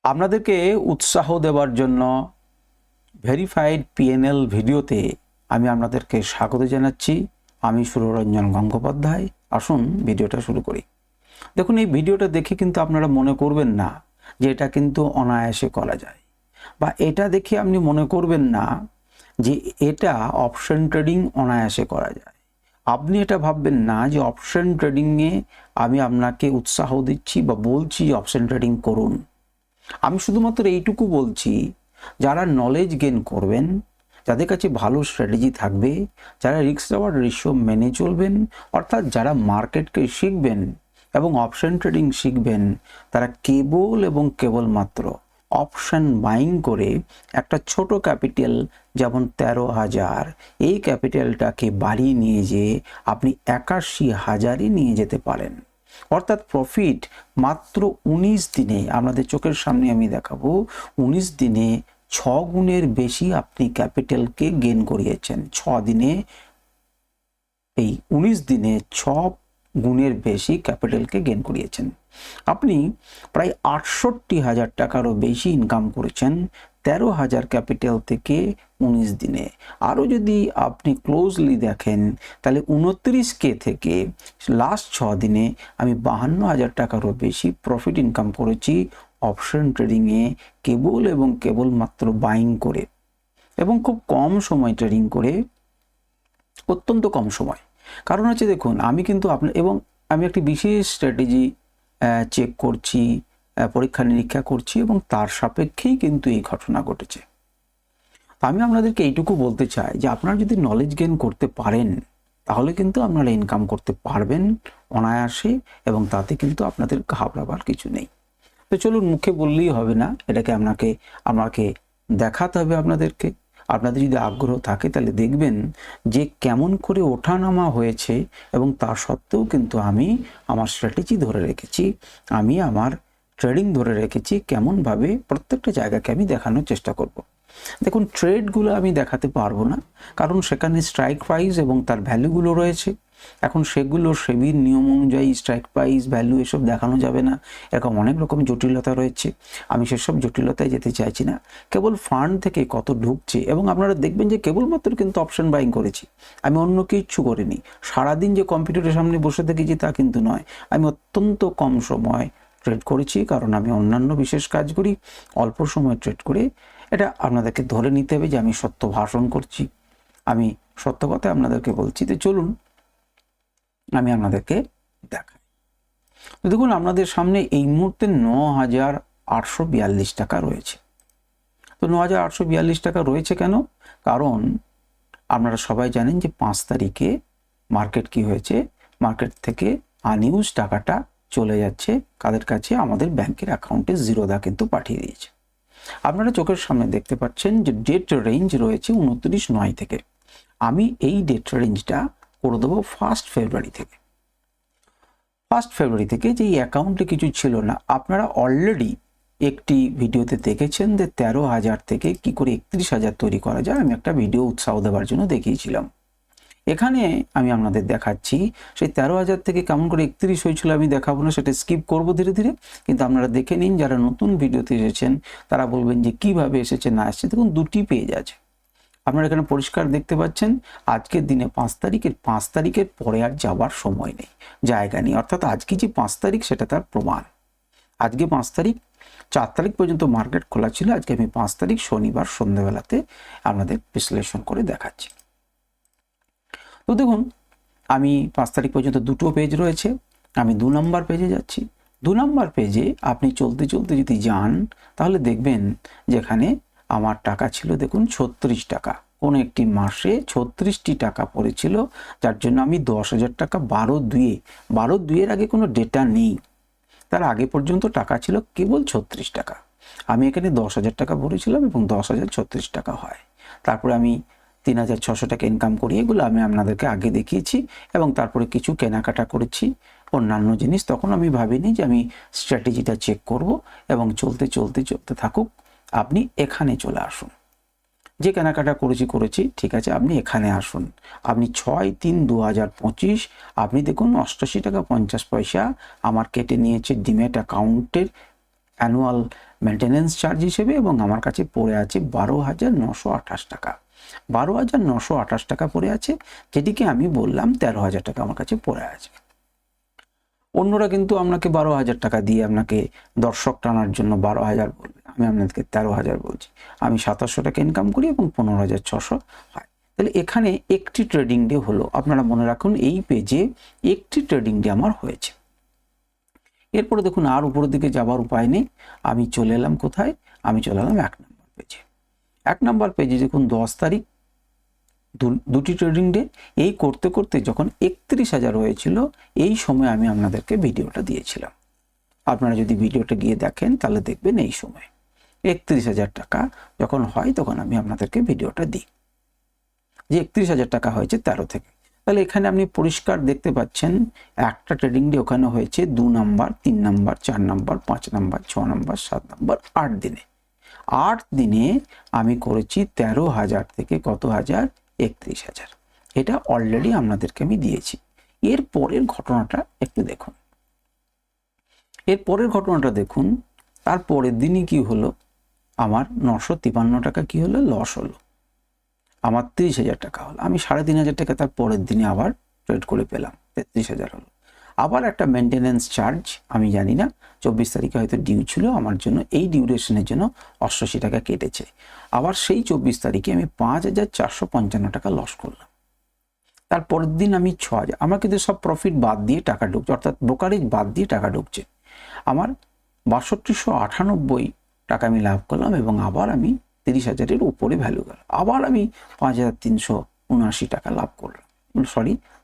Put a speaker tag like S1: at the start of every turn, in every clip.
S1: আপনাদেরকে উৎসাহ দেওয়ার জন্য ভেরিফাইড পিএনএল ভিডিওতে আমি আপনাদেরকে স্বাগত জানাচ্ছি। আমি সুররঞ্জন গঙ্গোপাধ্যায়। আসুন ভিডিওটা শুরু করি। দেখুন, এই ভিডিওটা দেখে কিন্তু আপনারা মনে করবেন না যে এটা কিন্তু অনায়াসে করা যায়, বা এটা দেখে আপনি মনে করবেন না যে এটা অপশন ট্রেডিং অনায়াসে করা যায়। আপনি এটা ভাববেন না যে অপশন ট্রেডিংয়ে আমি আপনাকে উৎসাহ দিচ্ছি বা বলছি অপশন ট্রেডিং করুন। আমি শুধুমাত্র এইটুকু বলছি, যারা নলেজ গেইন করবেন, যাদের কাছে ভালো স্ট্র্যাটেজি থাকবে, যারা রিস্ক রিওয়ার্ড রেশিও মেনে চলবেন, অর্থাৎ যারা মার্কেটকে শিখবেন এবং অপশন ট্রেডিং শিখবেন, তারা কেবলমাত্র অপশন বাইং করে একটা ছোট ক্যাপিটাল যেমন 13,000, এই ক্যাপিটালটাকে বাড়িয়ে নিয়ে যেয়ে আপনি 81,000-এ নিয়ে যেতে পারেন। অর্থাৎ প্রফিট মাত্র 19 দিনে, আপনাদের চোখের সামনে আমি দেখাবো, 19 দিনে 6 গুণের বেশি আপনি ক্যাপিটালকে গেইন করিয়েছেন। 6 দিনে, এই 19 দিনে 6 গুণের বেশি ক্যাপিটালকে গেইন করিয়েছেন। আপনি প্রায় 68,000 টাকারও বেশি ইনকাম করেছেন 13,000 ক্যাপিটাল থেকে 19 দিনে। আরও যদি আপনি ক্লোজলি দেখেন, তাহলে 29K থেকে লাস্ট 6 দিনে আমি 52,000 টাকারও বেশি প্রফিট ইনকাম করেছি অপশন ট্রেডিংয়ে, কেবলমাত্র বাইং করে, এবং খুব কম সময় ট্রেডিং করে, অত্যন্ত কম সময়। কারণ হচ্ছে, দেখুন, আমি কিন্তু আমি একটি বিশেষ স্ট্র্যাটেজি চেক করছি, পরীক্ষা নিরীক্ষা করছি, এবং তার সাপেক্ষেই কিন্তু এই ঘটনা ঘটেছে। আমি আপনাদেরকে এইটুকু বলতে চাই যে আপনারা যদি নলেজ গেইন করতে পারেন, তাহলে কিন্তু আপনারা ইনকাম করতে পারবেন অনায়াসে, এবং তাতে কিন্তু আপনাদের ঘাবড়াবার কিছু নেই। তো চলুন, মুখে বললেই হবে না, এটাকে আমাকে দেখাতে হবে আপনাদেরকে। আপনাদের যদি আগ্রহ থাকে তাহলে দেখবেন যে কেমন করে ওঠানামা হয়েছে, এবং তা সত্ত্বেও কিন্তু আমি আমার স্ট্র্যাটেজি ধরে রেখেছি, আমি আমার ট্রেডিং ধরে রেখেছি। কেমনভাবে প্রত্যেকটা জায়গাকে আমি দেখানোর চেষ্টা করব। দেখুন, ট্রেডগুলো আমি দেখাতে পারবো না, কারণ সেখানে স্ট্রাইক প্রাইস এবং তার ভ্যালুগুলো রয়েছে। এখন সেগুলো সেবির নিয়ম অনুযায়ী স্ট্রাইক প্রাইস, ভ্যালু এসব দেখানো যাবে না। এরকম অনেক রকম জটিলতা রয়েছে, আমি সেসব জটিলতায় যেতে চাইছি না। কেবল ফান্ড থেকে কত ঢুকছে, এবং আপনারা দেখবেন যে কেবলমাত্র কিন্তু অপশন বাইং করেছি, আমি অন্য কিচ্ছু করিনি। সারাদিন যে কম্পিউটারের সামনে বসে থেকেছি তা কিন্তু নয়, আমি অত্যন্ত কম সময় ট্রেড করেছি, কারণ আমি অন্যান্য বিশেষ কাজ করি। অল্প সময় ট্রেড করে এটা আপনাদেরকে ধরে নিতে হবে যে আমি সত্য ভাষণ করছি, আমি সত্য কথা আপনাদেরকে বলছি। তো চলুন আমি আপনাদেরকে দেখাই। তো দেখুন, আপনাদের সামনে এই মুহূর্তে 9,842 টাকা রয়েছে। তো 9,842 টাকা রয়েছে কেন? কারণ আপনারা সবাই জানেন যে 5 তারিখে মার্কেট কি হয়েছে, মার্কেট থেকে আনইউজ টাকাটা চলে যাচ্ছে কাদের কাছে? আমাদের ব্যাংকের অ্যাকাউন্টে জিরোদা কিন্তু পাঠিয়ে দিয়েছে। আপনারা চোখের সামনে দেখতে পাচ্ছেন যে ডেট রেঞ্জ রয়েছে 29/9 থেকে। আমি এই ডেট রেঞ্জটা করে দেবো 1 ফেব্রুয়ারি থেকে। 1 ফেব্রুয়ারি থেকে যে অ্যাকাউন্টে কিছু ছিল না, আপনারা অলরেডি একটি ভিডিওতে দেখেছেন যে 13,000 থেকে কি করে 31,000 তৈরি করা যায়। আমি একটা ভিডিও উৎসাহ দেওয়ার জন্য দেখিয়েছিলাম। এখানে আমি আপনাদের দেখাচ্ছি সেই 13,000 থেকে কেমন করে 31 হয়েছিল। আমি দেখাবো না, সেটা স্কিপ করব ধীরে ধীরে, কিন্তু আপনারা দেখে নিন। যারা নতুন ভিডিওতে এসেছেন তারা বলবেন যে কিভাবে এসেছে না এসেছে। দেখুন, দুটি পেজ আছে, আপনারা এখানে পরিষ্কার দেখতে পাচ্ছেন। আজকের দিনে 5 তারিখের পরে আর যাওয়ার সময় নেই, জায়গা নেই। অর্থাৎ আজকে যে 5 তারিখ সেটা তার প্রমাণ। আজকে 5 তারিখ, 4 তারিখ পর্যন্ত মার্কেট খোলা ছিল। আজকে আমি 5 তারিখ শনিবার সন্ধ্যাবেলাতে আপনাদের বিশ্লেষণ করে দেখাচ্ছি। তো দেখুন, আমি 5 তারিখ পর্যন্ত দুটো পেজ রয়েছে। আমি 2 নম্বর পেজে যাচ্ছি। 2 নম্বর পেজে আপনি চলতে চলতে যদি যান, তাহলে দেখবেন যেখানে আমার টাকা ছিল, দেখুন 36 টাকা। কোনো একটি মাসে 36টি টাকা পড়েছিল, যার জন্য আমি 10,000 টাকা 12/2-এর আগে কোনো ডেটা নেই, তার আগে পর্যন্ত টাকা ছিল কেবল 36 টাকা। আমি এখানে 10,000 টাকা ভরেছিলাম এবং 10,000 36 টাকা হয়। তারপরে আমি 3,600 টাকা ইনকাম করি, এগুলো আমি আপনাদেরকে আগে দেখিয়েছি। এবং তারপরে কিছু কেনাকাটা করেছি, অন্যান্য জিনিস। তখন আমি ভাবিনি যে আমি স্ট্র্যাটেজিটা চেক করব, এবং চলতে থাকুক। আপনি এখানে চলে আসুন, যে কেনাকাটা করেছি ঠিক আছে, আপনি এখানে আসুন। আপনি 6/3/2025 আপনি দেখুন 88 টাকা 50 পয়সা আমার কেটে নিয়েছে ডিমেট অ্যাকাউন্টের অ্যানুয়াল মেনটেন্যান্স চার্জ হিসেবে, এবং আমার কাছে পড়ে আছে 12,928 টাকা। 12,928 টাকা পড়ে আছে, যেটিকে আমি বললাম 13,000 টাকা আমার কাছে পড়ে আছে। অন্যরা কিন্তু আপনাকে 12,000 টাকা দিয়ে আপনাকে দর্শক টানার জন্য 12,000 বলবে, আমি আপনাদেরকে 13,000 বলছি। আমি 2700 টাকা ইনকাম করি এবং 15,600 হয়। তাহলে এখানে একটি ট্রেডিং ডে হলো, আপনারা মনে রাখুন এই পেজে একটি ট্রেডিং ডে আমার হয়েছে। এরপরে দেখুন আর উপরের দিকে যাবার উপায় নেই, আমি চলে এলাম কোথায়, আমি চলে এলাম 1 নম্বর পেজে। 1 নম্বর পেজে দেখুন 10 তারিখ, দুটি ট্রেডিং ডে, এই করতে করতে যখন 31,000 হয়েছিল, এই সময় আমি আপনাদেরকে ভিডিওটা দিয়েছিলাম। আপনারা যদি ভিডিওটা গিয়ে দেখেন তাহলে দেখবেন এই সময় 31,000 টাকা যখন হয় তখন আমি আপনাদেরকে ভিডিওটা দিই, যে 31,000 টাকা হয়েছে 13 থেকে। তাহলে এখানে আপনি পরিষ্কার দেখতে পাচ্ছেন একটা ট্রেডিং ডে ওখানে হয়েছে 2 number, 3 number, 4 number, 5 number, 6 number, 7 number, 8 দিনে। 8 দিনে আমি করেছি 13,000 থেকে কত হাজার, 31,000। এটা অলরেডি আপনাদেরকে আমি দিয়েছি। এর পরের ঘটনাটা একটু দেখুন, এর পরের ঘটনাটা দেখুন। তার পরের দিনই কি হলো, আমার 953 টাকা কি হলো, লস হলো। আমার 30,000 টাকা হলো। আমি 3,500 টাকা তার পরের দিনে আবার ট্রেড করে পেলাম, 33,000 হলো। আবার একটা মেনটেন্যান্স চার্জ, আমি জানি না 24 তারিখে হয়তো ডিউ ছিল আমার জন্য, এই ডিউরেশনের জন্য 88 টাকা কেটেছে। আবার সেই 24 তারিখে আমি 5,455 টাকা লস করলাম। তারপরের দিন আমি 6,000, আমার কিন্তু সব প্রফিট বাদ দিয়ে টাকা ঢুকছে, অর্থাৎ ব্রোকারেজ বাদ দিয়ে টাকা ঢুকছে। আমার 6298 টাকা আমি লাভ করলাম, এবং আবার আমি 30,000-এর উপরে ভ্যালু গেল, আবার আমি 5,379 টাকা লাভ করলাম,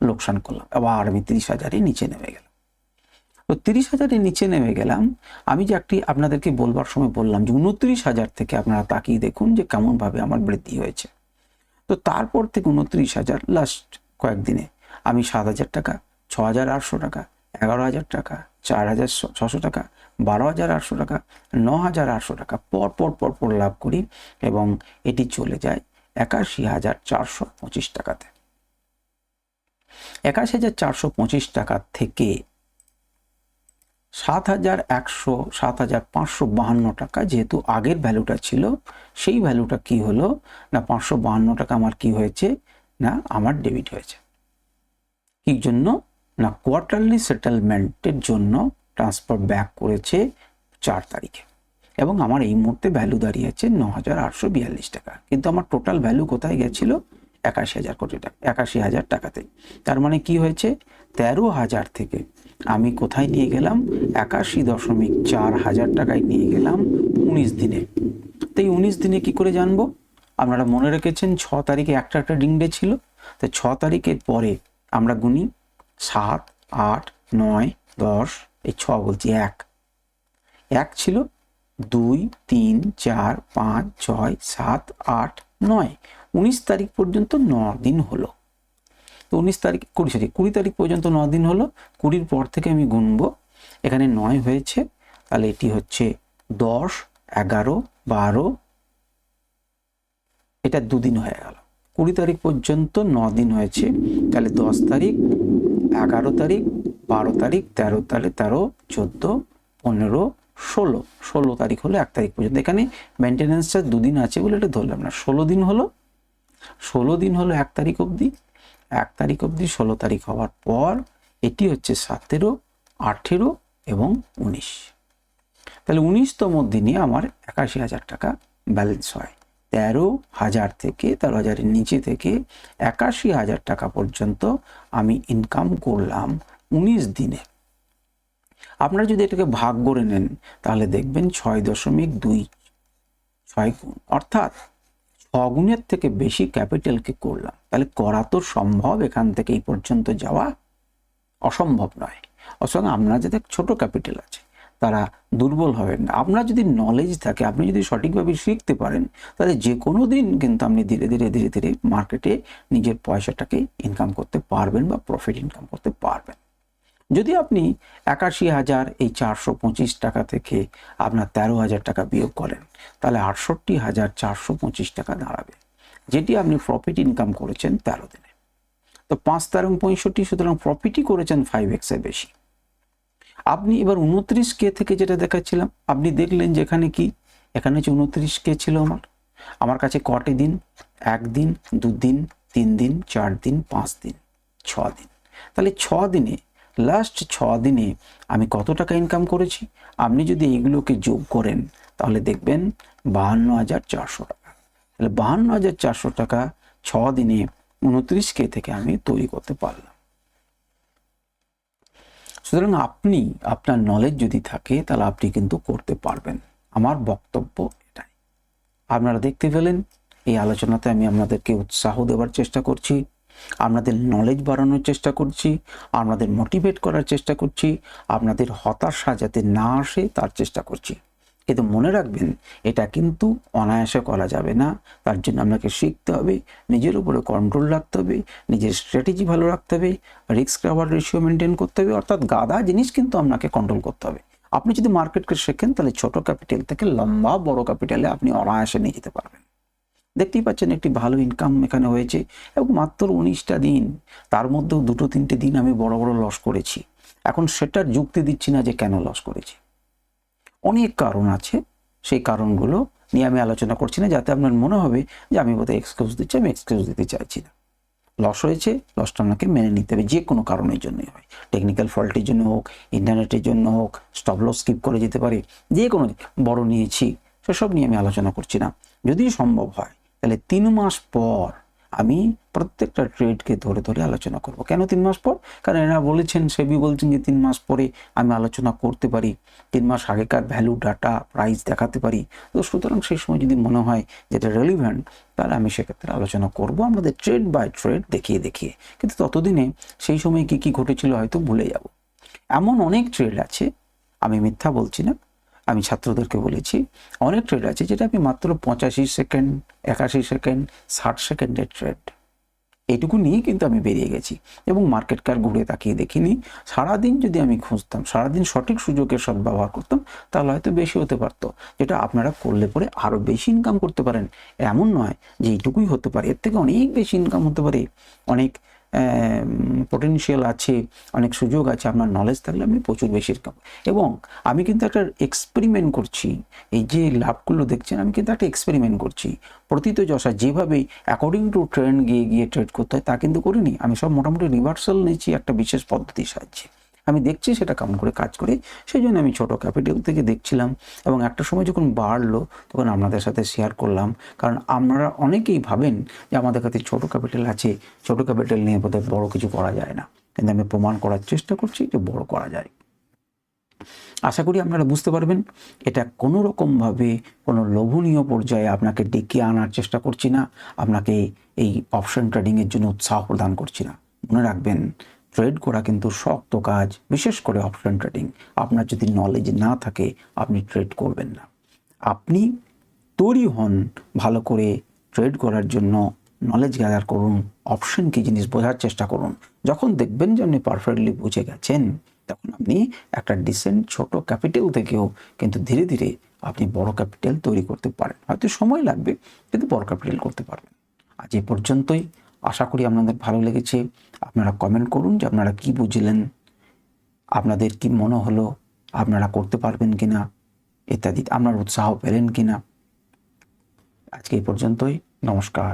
S1: লোকসান করলাম, আবার আমি 30,000-এর নিচে নেমে গেলাম। তো 30,000-এর নিচে নেমে গেলাম। আমি যে একটি আপনাদেরকে বলবার সময় বললাম যে 29,000 থেকে আপনারা তাকিয়ে দেখুন যে কেমনভাবে আমার বৃদ্ধি হয়েছে। তো তারপর থেকে 29,000 লাস্ট কয়েকদিনে আমি 7,000 টাকা, 6,800 টাকা, 11,000 টাকা, 4,600 টাকা, 12,800 টাকা, 9,800 টাকা পর লাভ করি, এবং এটি চলে যায় 81,425 টাকাতে। 81,425 টাকা থেকে 7,552 টাকা যেহেতু আগের ভ্যালুটা ছিল, সেই ভ্যালুটা কি হলো না 552 টাকা আমার কি হয়েছে না আমার ডেবিট হয়েছে। কি জন্য না কোয়ার্টারলি সেটেলমেন্টের জন্য ট্রান্সফার ব্যাক করেছে 4 তারিখে, এবং আমার এই মুহূর্তে ভ্যালু দাঁড়িয়েছে 9,842 টাকা। কিন্তু আমার টোটাল ভ্যালু কোথায় গেছিল, 81,000 কোটি টাকা, 81,000 টাকাতে। তার মানে কি হয়েছে, 13,000 থেকে আমি কোথায় নিয়ে গেলাম, 81.4 টাকায় নিয়ে গেলাম 19 দিনে। তো এই 19 দিনে কি করে জানবো, আপনারা মনে রেখেছেন 6 তারিখে একটা ট্রেডিং ডে ছিল। তো 6 তারিখের পরে আমরা গুনি 7, 8, 9, 10, এই 6 বলছি, 1 ছিল, 2, 3, 4, 5, 6, 7, 8, 9, 19 তারিখ পর্যন্ত 9 দিন হলো। তো 19 তারিখ 20 তারিখ পর্যন্ত 9 দিন হলো। 20-র পর থেকে আমি গুনবো, এখানে 9 হয়েছে, তাহলে এটি হচ্ছে 10, 11, 12, এটা 2 দিন হয়ে গেল। 20 তারিখ পর্যন্ত 9 দিন হয়েছে, তাহলে 10 তারিখ, 11 তারিখ, 12 তারিখ, 13 তারিখ, 13, 14, 15, 16 তারিখ হলো 1 তারিখ পর্যন্ত। এখানে মেনটেন্যান্স চার্জ 2 দিন আছে বলে এটা ধরলাম না, 16 দিন হলো। 16 দিন হলো 1 তারিখ অবধি, 1 তারিখ অবধি 16 তারিখ হওয়ার পর এটি হচ্ছে 17, 18 এবং 19। তাহলে 19তম দিনে আমার 81,000 টাকা ব্যালেন্স হয়। 13,000 থেকে 13,000-এর নিচে থেকে 81,000 টাকা পর্যন্ত আমি ইনকাম করলাম 19 দিনে। আপনারা যদি এটাকে ভাগ করে নেন তাহলে দেখবেন 6.26 গুণ, অর্থাৎ 6 গুণের থেকে বেশি ক্যাপিটালকে করলাম। তাহলে করা তো সম্ভব, এখান থেকে এই পর্যন্ত যাওয়া অসম্ভব নয়। অথচ আপনারা যাদের ছোট ক্যাপিটাল আছে তারা দুর্বল হবেন না। আপনার যদি নলেজ থাকে, আপনি যদি সঠিকভাবে শিখতে পারেন, তাহলে যে কোনো দিন কিন্তু আপনি ধীরে ধীরে মার্কেটে নিজের পয়সাটাকে ইনকাম করতে পারবেন বা প্রফিট ইনকাম করতে পারবেন। যদি আপনি 81,425 টাকা থেকে আপনার 13,000 টাকা বিয়োগ করেন, তাহলে 68,425 টাকা দাঁড়াবে, যেটি আপনি প্রফিট ইনকাম করেছেন 13 দিনে। তো 5 13 65, সুতরাং প্রফিটই করেছেন 5x এর বেশি। আপনি এবার 29K থেকে যেটা দেখাচ্ছিলাম, আপনি দেখলেন যে এখানে কি, এখানে হচ্ছে 29K ছিল আমার কাছে কটি দিন, 1 দিন, 2 দিন, 3 দিন, 4 দিন, 5 দিন, 6 দিন। তাহলে 6 দিনে, লাস্ট 6 দিনে আমি কত টাকা ইনকাম করেছি? আপনি যদি এইগুলোকে যোগ করেন তাহলে দেখবেন 52,400 টাকা। তাহলে 52,400 টাকা 6 দিনে 29K থেকে আমি তৈরি করতে পারলাম। সুতরাং আপনি, আপনার নলেজ যদি থাকে তাহলে আপনি কিন্তু করতে পারবেন। আমার বক্তব্য এটাই। আপনারা দেখতে পেলেন এই আলোচনাতে আমি আপনাদেরকে উৎসাহ দেওয়ার চেষ্টা করছি, আপনাদের নলেজ বাড়ানোর চেষ্টা করছি, আপনাদের মোটিভেট করার চেষ্টা করছি, আপনাদের হতাশা যাতে না আসে তার চেষ্টা করছি। কিন্তু মনে রাখবেন, এটা কিন্তু অনায়াসে করা যাবে না। তার জন্য আপনাকে শিখতে হবে, নিজের উপরে কন্ট্রোল রাখতে হবে, নিজের স্ট্র্যাটেজি ভালো রাখতে হবে, রিস্ক রিওয়ার্ড রেশিও মেনটেন করতে হবে, অর্থাৎ গাদা জিনিস কিন্তু আপনাকে কন্ট্রোল করতে হবে। আপনি যদি মার্কেটকে শেখেন তাহলে ছোট ক্যাপিটাল থেকে লম্বা বড় ক্যাপিটালে আপনি অনায়াসে নিয়ে যেতে পারবেন। দেখতেই পাচ্ছেন একটি ভালো ইনকাম এখানে হয়েছে, এবং মাত্র 19টা দিন, তার মধ্যেও 2-3টে দিন আমি বড় বড় লস করেছি। এখন সেটার যুক্তি দিচ্ছি না যে কেন লস করেছি, অনেক কারণ আছে, সেই কারণগুলো নিয়ে আমি আলোচনা করছি না, যাতে আপনার মনে হবে যে আমি বোধহয় এক্সকিউজ দিচ্ছি। আমি এক্সকিউজ দিতে চাইছি না। লস হয়েছে, লসটা আপনাকে মেনে নিতে হবে, যে কোনো কারণের জন্যই হয়। টেকনিক্যাল ফল্টের জন্য হোক, ইন্টারনেটের জন্য হোক, স্টপ লস স্কিপ করে যেতে পারে, যে কোনো বড় নিয়েছি সেসব নিয়ে আমি আলোচনা করছি না। যদি সম্ভব হয় তাহলে 3 মাস পর আমি প্রত্যেকটা ট্রেডকে ধরে ধরে আলোচনা করব। কেন 3 মাস পর? কারণ এরা বলেছেন, সেবি বলছেন যে 3 মাস পরে আমি আলোচনা করতে পারি, 3 মাস আগেকার ভ্যালু ডাটা প্রাইস দেখাতে পারি। তো সুতরাং সেই সময় যদি মনে হয় যেটা রেলিভেন্ট, তাহলে আমি সেক্ষেত্রে আলোচনা করব আমাদের ট্রেড বাই ট্রেড দেখিয়ে দেখিয়ে। কিন্তু ততদিনে সেই সময় কি কি ঘটেছিল হয়তো ভুলে যাব। এমন অনেক ট্রেড আছে, আমি মিথ্যা বলছি না, আমি ছাত্রদেরকে বলেছি, অনেক ট্রেড আছে যেটা আমি মাত্র 85 সেকেন্ড, 81 সেকেন্ড, 60 সেকেন্ডের ট্রেড, এইটুকু নিয়েই কিন্তু আমি বেরিয়ে গেছি, এবং মার্কেট কার ঘুরে তাকিয়ে দেখিনি। সারাদিন যদি আমি খুঁজতাম, সারাদিন সঠিক সুযোগের সদ্ব্যবহার করতাম, তাহলে হয়তো বেশি হতে পারতো, যেটা আপনারা করলে পরে আরও বেশি ইনকাম করতে পারেন। এমন নয় যে এইটুকুই হতে পারে, এর থেকে অনেক বেশি ইনকাম হতে পারে, অনেক পটেনশিয়াল আছে, অনেক সুযোগ আছে। আপনার নলেজ থাকলে আপনি প্রচুর বেশি ইনকাম। এবং আমি কিন্তু একটা এক্সপেরিমেন্ট করছি, এই যে লাভগুলো দেখছেন আমি কিন্তু একটা এক্সপেরিমেন্ট করছি। প্রথিতযশা যেভাবে অ্যাকর্ডিং টু ট্রেন্ড গিয়ে গিয়ে ট্রেড করতে হয় তা কিন্তু করিনি। আমি সব মোটামুটি রিভার্সাল নিয়েছি একটা বিশেষ পদ্ধতির সাহায্যে। আমি দেখছি সেটা কেমন করে কাজ করে, সেই জন্য আমি ছোটো ক্যাপিটাল থেকে দেখছিলাম, এবং একটা সময় যখন বাড়লো তখন আপনাদের সাথে শেয়ার করলাম। কারণ আপনারা অনেকেই ভাবেন যে আমাদের কাছে ছোটো ক্যাপিটাল আছে, ছোটো ক্যাপিটাল নিয়ে বোধহয় বড়ো কিছু করা যায় না, কিন্তু আমি প্রমাণ করার চেষ্টা করছি যে বড় করা যায়। আশা করি আপনারা বুঝতে পারবেন, এটা কোনো রকমভাবে কোনো লোভনীয় পর্যায়ে আপনাকে ডেকে আনার চেষ্টা করছি না, আপনাকে এই অপশন ট্রেডিংয়ের জন্য উৎসাহ প্রদান করছি না। মনে রাখবেন, ট্রেড করা কিন্তু শক্ত কাজ, বিশেষ করে অপশন ট্রেডিং। আপনার যদি নলেজ না থাকে আপনি ট্রেড করবেন না। আপনি তৈরি হন ভালো করে ট্রেড করার জন্য, নলেজ গ্যাদার করুন, অপশন কী জিনিস বোঝার চেষ্টা করুন। যখন দেখবেন যে আপনি পারফেক্টলি বুঝে গেছেন, তখন আপনি একটা ডিসেন্ট ছোট ক্যাপিটাল থেকেও কিন্তু ধীরে ধীরে আপনি বড় ক্যাপিটাল তৈরি করতে পারেন। হয়তো সময় লাগবে, কিন্তু বড় ক্যাপিটাল করতে পারবেন। আজ এই পর্যন্তই। আশা করি আপনাদের ভালো লেগেছে। আপনারা কমেন্ট করুন যে আপনারা কি বুঝলেন, আপনাদের কি মনে হলো, আপনারা করতে পারবেন কিনা ইত্যাদি, আপনার উৎসাহ পেলেন কিনা। আজকে এই পর্যন্তই। নমস্কার।